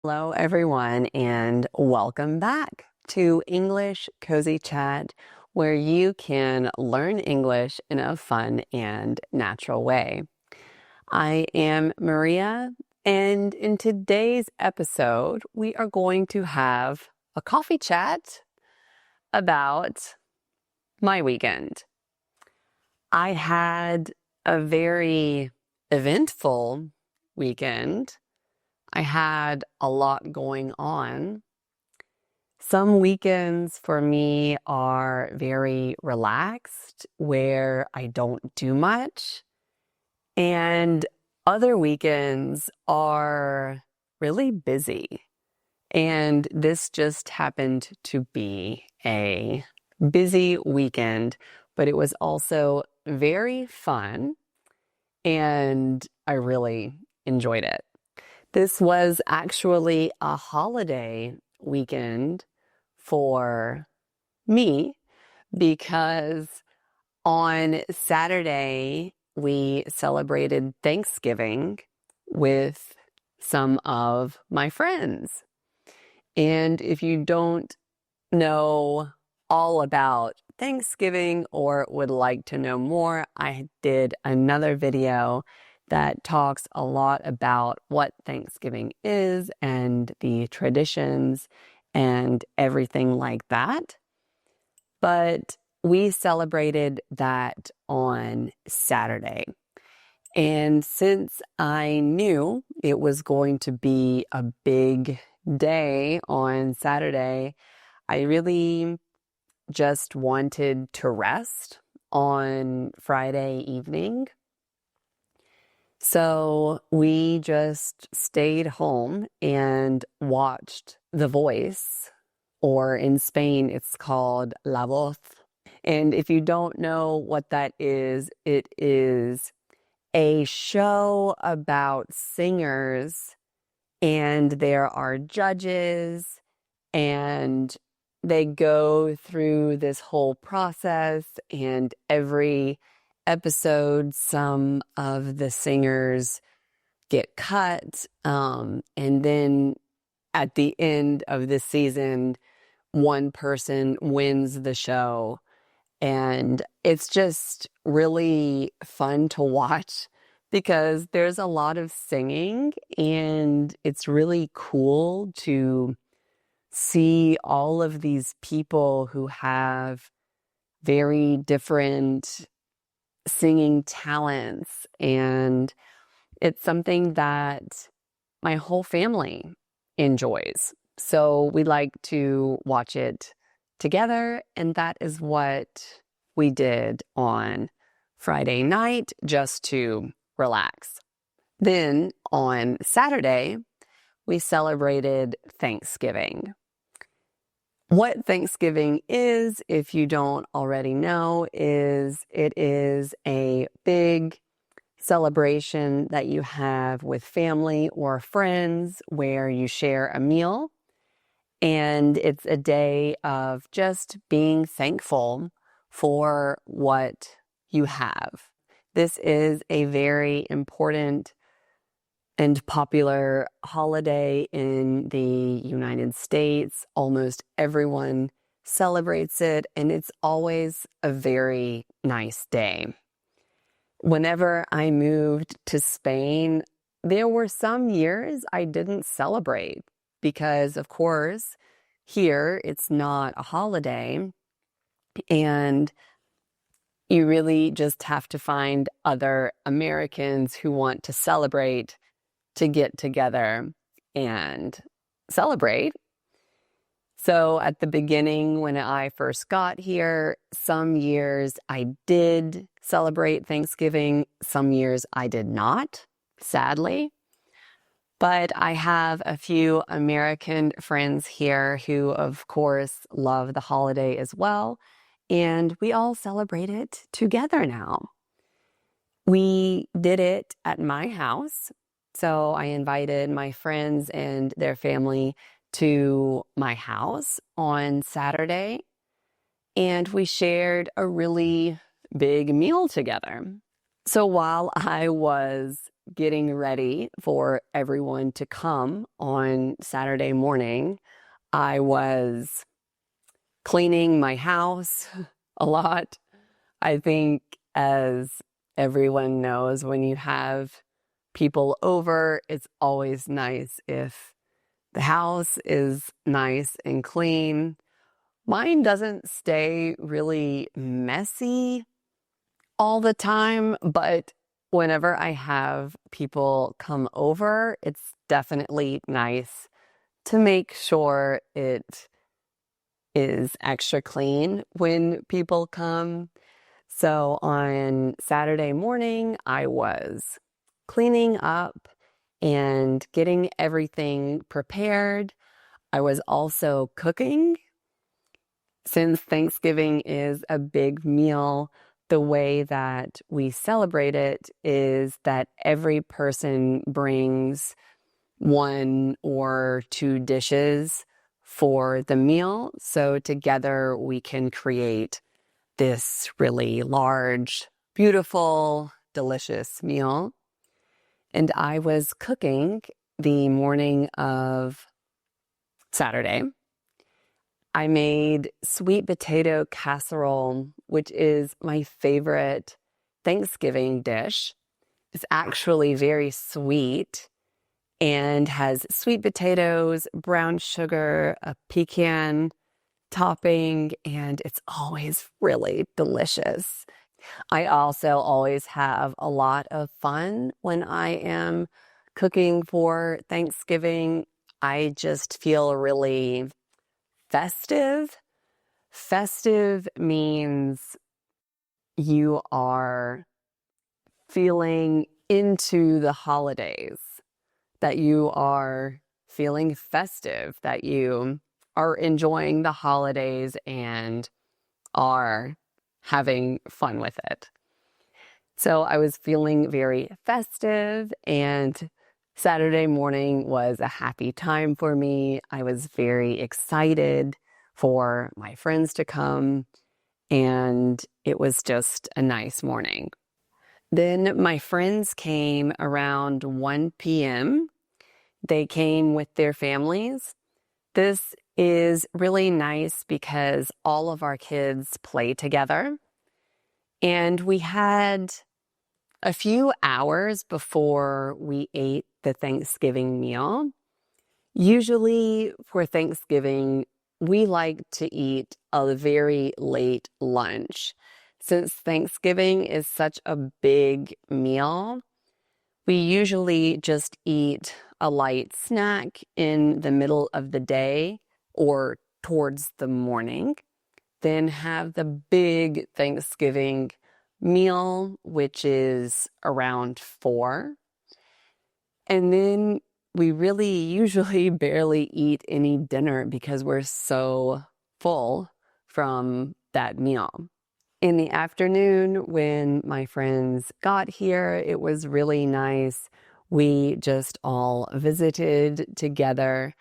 Hello, everyone, and welcome back to English Cozy Chat, where you can learn English in a fun and natural way. I am Maria, and in today's episode, we are going to have a coffee chat about my weekend. I had a very eventful weekend. I had a lot going on. Some weekends for me are very relaxed, where I don't do much. And other weekends are really busy. And this just happened to be a busy weekend, but it was also very fun, and I really enjoyed it. This was actually a holiday weekend for me because on Saturday we celebrated Thanksgiving with some of my friends. And if you don't know all about Thanksgiving or would like to know more, I did another video that talks a lot about what Thanksgiving is and the traditions and everything like that. But we celebrated that on Saturday. And since I knew it was going to be a big day on Saturday, I really just wanted to rest on Friday evening. So we just stayed home and watched The Voice, or in Spain, it's called La Voz. And if you don't know what that is, it is a show about singers, and there are judges, and they go through this whole process, and every episode, some of the singers get cut. And then at the end of the season, one person wins the show. And it's just really fun to watch because there's a lot of singing, and it's really cool to see all of these people who have very different singing talents, and it's something that my whole family enjoys. So we like to watch it together, and that is what we did on Friday night just to relax. Then on Saturday, we celebrated Thanksgiving. What Thanksgiving is, if you don't already know, is it is a big celebration that you have with family or friends where you share a meal. And it's a day of just being thankful for what you have. This is a very important and popular holiday in the United States. Almost everyone celebrates it, and it's always a very nice day. Whenever I moved to Spain, there were some years I didn't celebrate because, of course, here it's not a holiday, and you really just have to find other Americans who want to celebrate to get together and celebrate. So at the beginning, when I first got here, some years I did celebrate Thanksgiving, some years I did not, sadly. But I have a few American friends here who, of course, love the holiday as well, and we all celebrate it together now. We did it at my house. So I invited my friends and their family to my house on Saturday, and we shared a really big meal together. So while I was getting ready for everyone to come on Saturday morning, I was cleaning my house a lot. I think, as everyone knows, when you have people over, it's always nice if the house is nice and clean. Mine doesn't stay really messy all the time, but whenever I have people come over, it's definitely nice to make sure it is extra clean when people come. So on Saturday morning, I was cleaning up and getting everything prepared. I was also cooking. Since Thanksgiving is a big meal, the way that we celebrate it is that every person brings one or two dishes for the meal. So together we can create this really large, beautiful, delicious meal. And I was cooking the morning of Saturday. I made sweet potato casserole, which is my favorite Thanksgiving dish. It's actually very sweet and has sweet potatoes, brown sugar, a pecan topping, and it's always really delicious. I also always have a lot of fun when I am cooking for Thanksgiving. I just feel really festive. Festive means you are feeling into the holidays, that you are feeling festive, that you are enjoying the holidays and are having fun with it. So I was feeling very festive, and Saturday morning was a happy time for me. I was very excited for my friends to come, and it was just a nice morning. Then my friends came around 1 p.m. They came with their families. This is really nice because all of our kids play together. And we had a few hours before we ate the Thanksgiving meal. Usually for Thanksgiving, we like to eat a very late lunch. Since Thanksgiving is such a big meal, we usually just eat a light snack in the middle of the day or towards the morning, then have the big Thanksgiving meal, which is around 4. And then we really usually barely eat any dinner because we're so full from that meal. In the afternoon, when my friends got here, it was really nice. We just all visited together,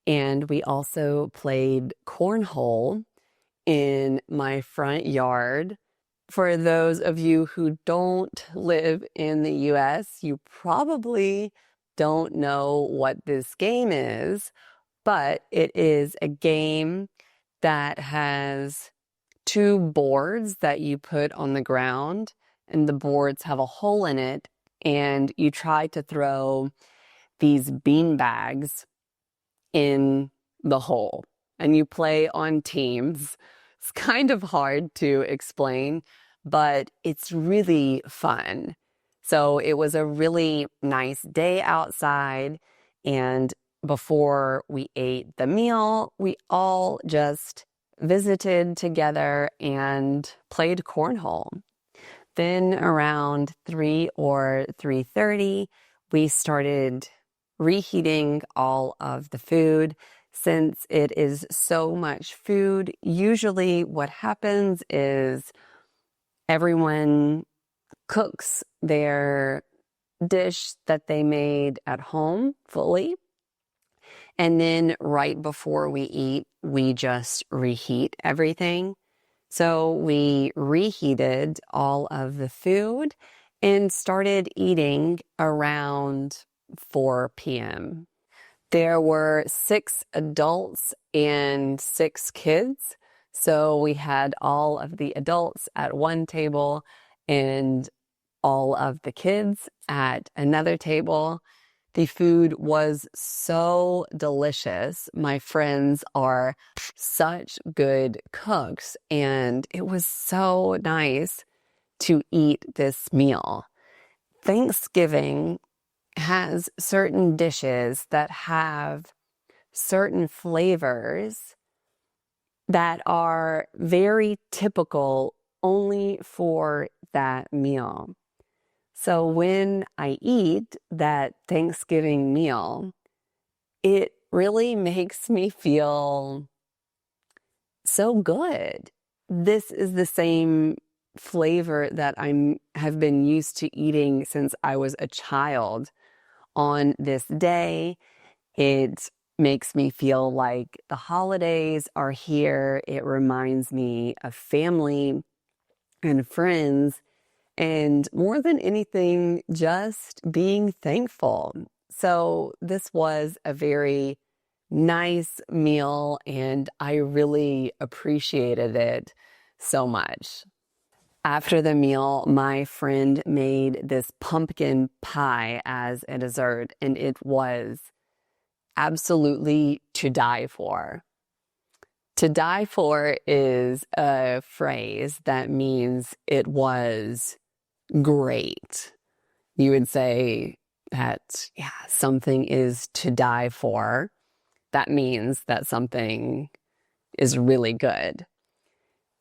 and we also played cornhole in my front yard. For those of you who don't live in the US, you probably don't know what this game is, but it is a game that has 2 boards that you put on the ground, and the boards have a hole in it, and you try to throw these bean bags in the hole, and you play on teams. It's kind of hard to explain, but it's really fun. So it was a really nice day outside, and before we ate the meal, we all just visited together and played cornhole. Then around 3 or 3:30, we started reheating all of the food. Since it is so much food, usually what happens is everyone cooks their dish that they made at home fully. And then right before we eat, we just reheat everything. So we reheated all of the food, and started eating around 4 p.m. There were 6 adults and 6 kids. So we had all of the adults at one table and all of the kids at another table. The food was so delicious. My friends are such good cooks, and it was so nice to eat this meal. Thanksgiving has certain dishes that have certain flavors that are very typical only for that meal. So when I eat that Thanksgiving meal, it really makes me feel so good. This is the same flavor that I have been used to eating since I was a child. On this day, it makes me feel like the holidays are here. It reminds me of family and friends, and more than anything, just being thankful. So this was a very nice meal, and I really appreciated it so much. After the meal, my friend made this pumpkin pie as a dessert, and it was absolutely to die for. To die for is a phrase that means it was great. You would say that, yeah, something is to die for. That means that something is really good.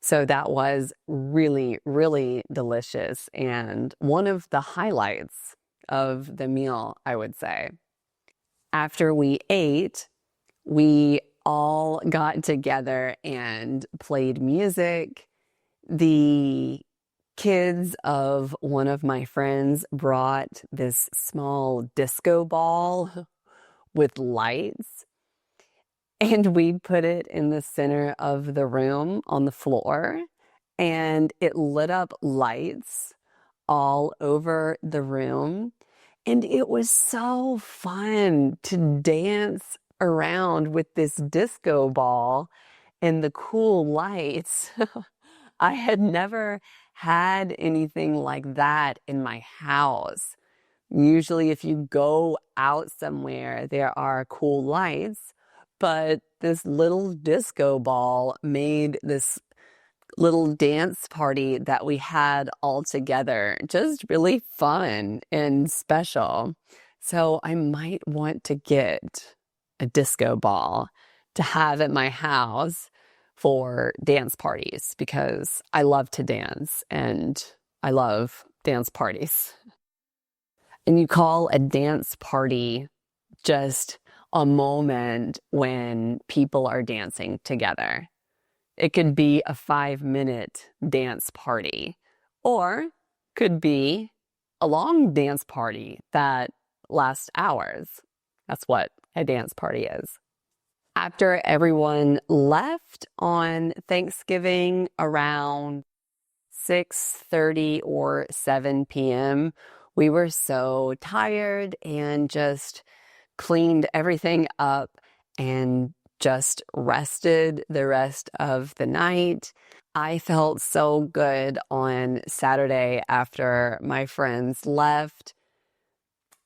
So that was really, really delicious and one of the highlights of the meal, I would say. After we ate, we all got together and played music. The kids of one of my friends brought this small disco ball with lights, and we put it in the center of the room on the floor, and it lit up lights all over the room. And it was so fun to dance around with this disco ball and the cool lights. I had never had anything like that in my house. Usually, if you go out somewhere, there are cool lights, but this little disco ball made this little dance party that we had all together just really fun and special. So I might want to get a disco ball to have at my house for dance parties because I love to dance and I love dance parties. And you call a dance party just a moment when people are dancing together. It could be a 5-minute dance party, or could be a long dance party that lasts hours. That's what a dance party is. After everyone left on Thanksgiving around 6:30 or 7 p.m., we were so tired and just cleaned everything up and just rested the rest of the night. I felt so good on Saturday after my friends left.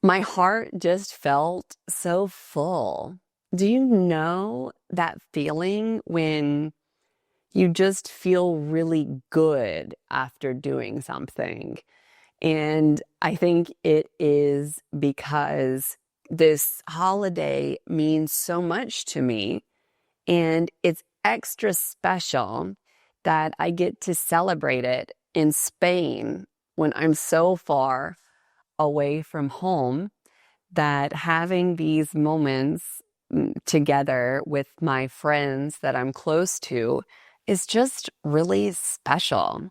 My heart just felt so full. Do you know that feeling when you just feel really good after doing something? And I think it is because this holiday means so much to me, and it's extra special that I get to celebrate it in Spain when I'm so far away from home, that having these moments together with my friends that I'm close to is just really special.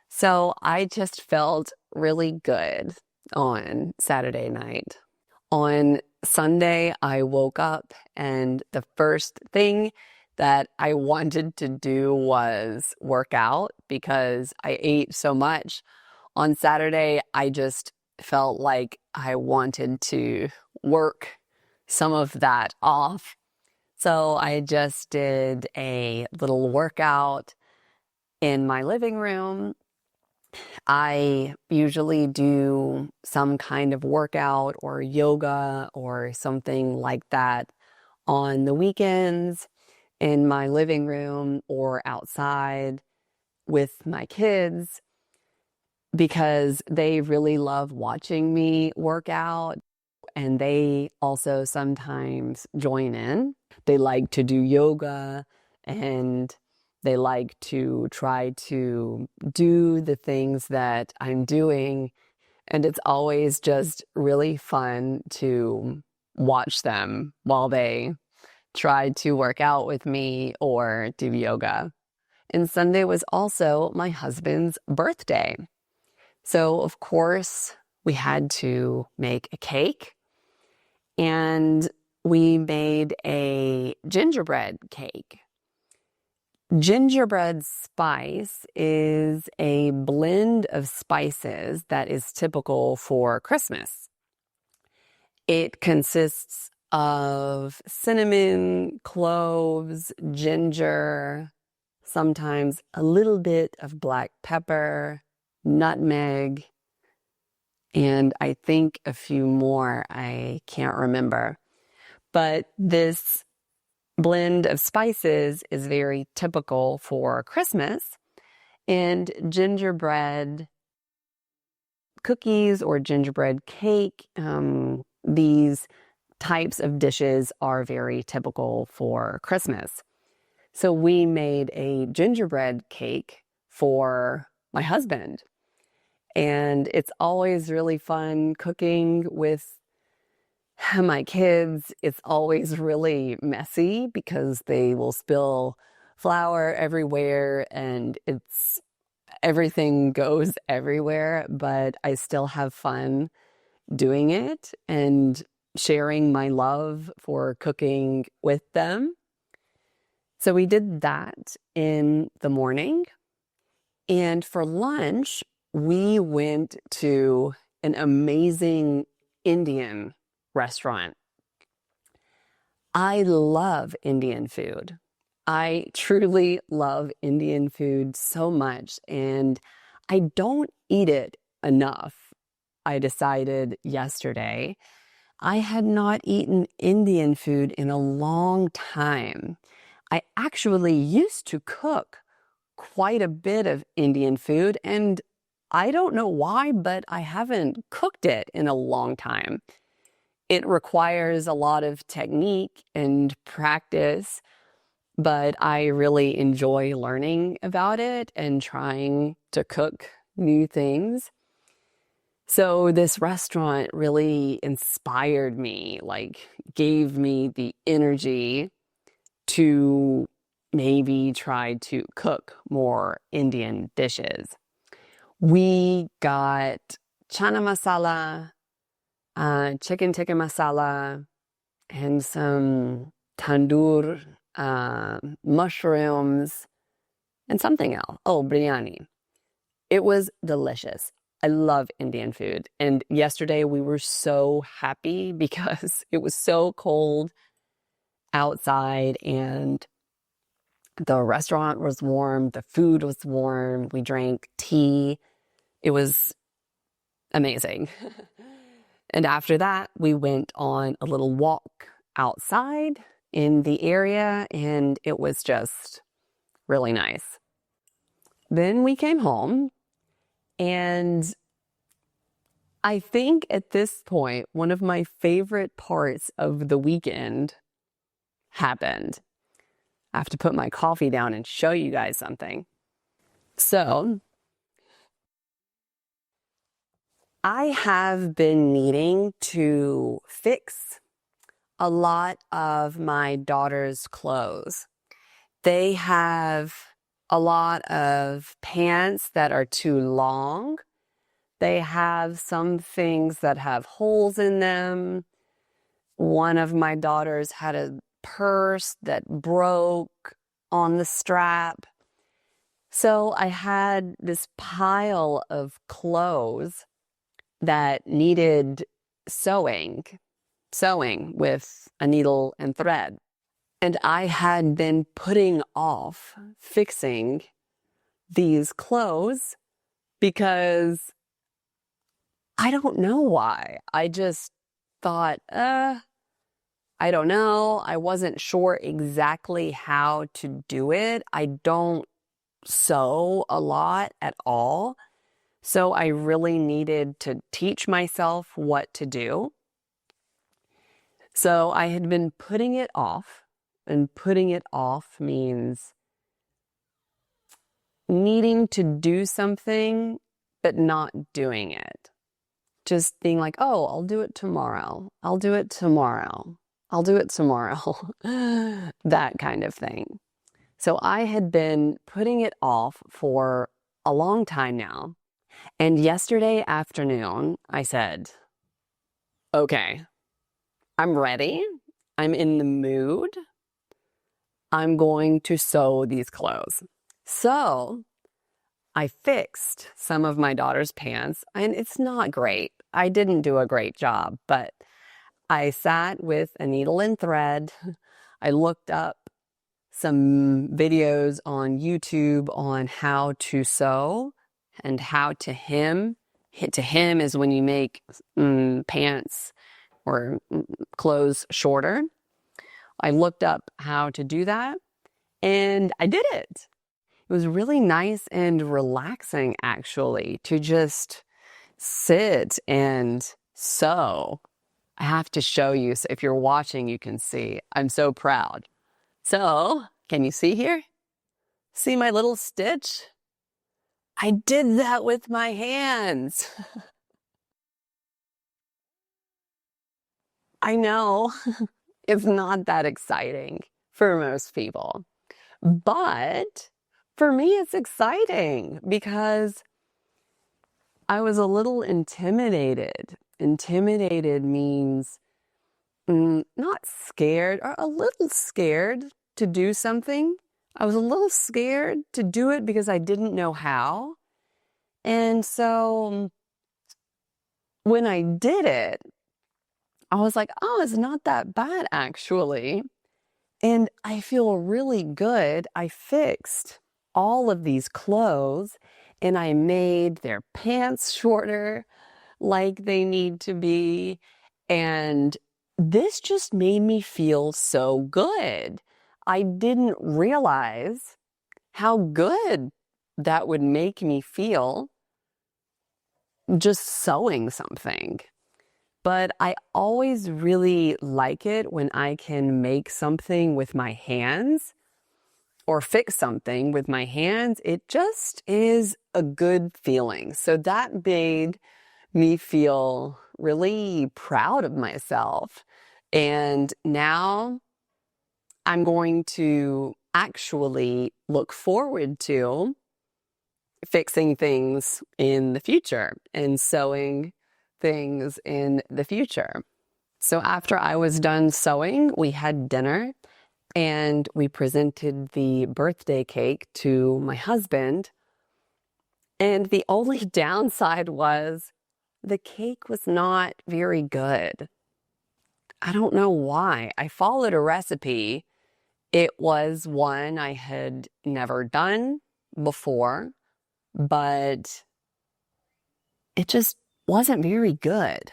So I just felt really good on Saturday night. On Sunday, I woke up and the first thing that I wanted to do was work out because I ate so much On Saturday, I just felt like I wanted to work some of that off. So I just did a little workout in my living room. I usually do some kind of workout or yoga or something like that on the weekends in my living room or outside with my kids because they really love watching me work out, and they also sometimes join in. They like to do yoga, and they like to try to do the things that I'm doing. And it's always just really fun to watch them while they try to work out with me or do yoga. And Sunday was also my husband's birthday. So, of course, we had to make a cake, and we made a gingerbread cake. Gingerbread spice is a blend of spices that is typical for Christmas. It consists of cinnamon, cloves, ginger, sometimes a little bit of black pepper, nutmeg, and I think a few more I can't remember. But this blend of spices is very typical for Christmas, and gingerbread cookies or gingerbread cake, these types of dishes are very typical for Christmas. So we made a gingerbread cake for my husband. And it's always really fun cooking with my kids. It's always really messy because they will spill flour everywhere and everything goes everywhere, but I still have fun doing it and sharing my love for cooking with them. So we did that in the morning. And for lunch, we went to an amazing Indian restaurant. I love Indian food. I truly love Indian food so much, and I don't eat it enough. I decided yesterday I had not eaten Indian food in a long time. I actually used to cook quite a bit of Indian food, and I don't know why, but I haven't cooked it in a long time. It requires a lot of technique and practice, but I really enjoy learning about it and trying to cook new things. So this restaurant really inspired me, like gave me the energy to maybe try to cook more Indian dishes. We got chana masala, chicken tikka masala, and some tandoor mushrooms, and something else. Oh, biryani. It was delicious. I love Indian food. And yesterday we were so happy because it was so cold outside and the restaurant was warm, the food was warm, we drank tea. It was amazing. And after that, we went on a little walk outside in the area, and it was just really nice. Then we came home, and I think at this point, one of my favorite parts of the weekend happened. I have to put my coffee down and show you guys something. So, I have been needing to fix a lot of my daughter's clothes. They have a lot of pants that are too long. They have some things that have holes in them. One of my daughters had a purse that broke on the strap. So I had this pile of clothes that needed sewing, sewing with a needle and thread. And I had been putting off fixing these clothes because I don't know why. I just thought, I don't know. I wasn't sure exactly how to do it. I don't sew a lot at all. So I really needed to teach myself what to do. So I had been putting it off, and putting it off means needing to do something, but not doing it. Just being like, oh, I'll do it tomorrow. I'll do it tomorrow. I'll do it tomorrow. That kind of thing. So I had been putting it off for a long time now. And yesterday afternoon, I said, okay, I'm ready. I'm in the mood. I'm going to sew these clothes. So I fixed some of my daughter's pants, and it's not great. I didn't do a great job, but I sat with a needle and thread. I looked up some videos on YouTube on how to sew and how to hem. To hem is when you make pants or clothes shorter. I looked up how to do that, and I did it. It was really nice and relaxing, actually, to just sit and sew. I have to show you. So if you're watching, you can see. I'm so proud. So, can you see here? See my little stitch? I did that with my hands. I know it's not that exciting for most people, but for me, it's exciting because I was a little intimidated. Intimidated means not scared, or a little scared to do something. I was a little scared to do it because I didn't know how. And so when I did it, I was like, oh, it's not that bad, actually. And I feel really good. I fixed all of these clothes and I made their pants shorter like they need to be. And this just made me feel so good. I didn't realize how good that would make me feel just sewing something. But I always really like it when I can make something with my hands or fix something with my hands. It just is a good feeling. So that made me feel really proud of myself. And now I'm going to actually look forward to fixing things in the future and sewing things in the future. So after I was done sewing, we had dinner and we presented the birthday cake to my husband. And the only downside was the cake was not very good. I don't know why. I followed a recipe. It was one I had never done before, but it just wasn't very good.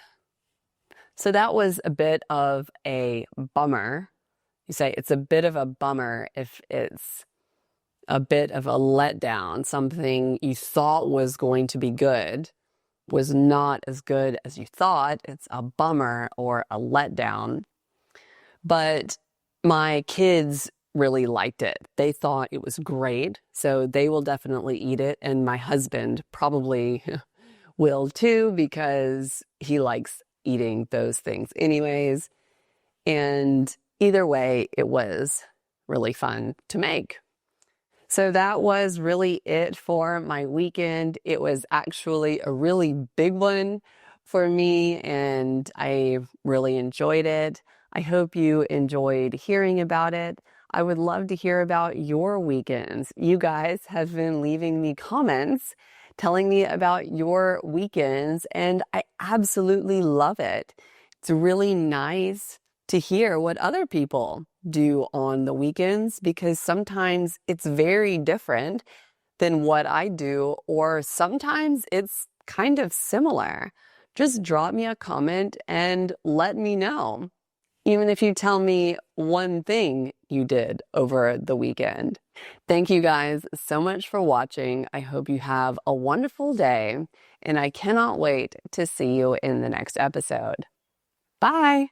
So that was a bit of a bummer. You say it's a bit of a bummer if it's a bit of a letdown. Something you thought was going to be good was not as good as you thought. It's a bummer or a letdown. But my kids really liked it. They thought it was great, so they will definitely eat it. And my husband probably will too, because he likes eating those things anyways. And either way, it was really fun to make. So that was really it for my weekend. It was actually a really big one for me, and I really enjoyed it. I hope you enjoyed hearing about it. I would love to hear about your weekends. You guys have been leaving me comments telling me about your weekends, and I absolutely love it. It's really nice to hear what other people do on the weekends because sometimes it's very different than what I do, or sometimes it's kind of similar. Just drop me a comment and let me know, even if you tell me one thing you did over the weekend. Thank you guys so much for watching. I hope you have a wonderful day, and I cannot wait to see you in the next episode. Bye.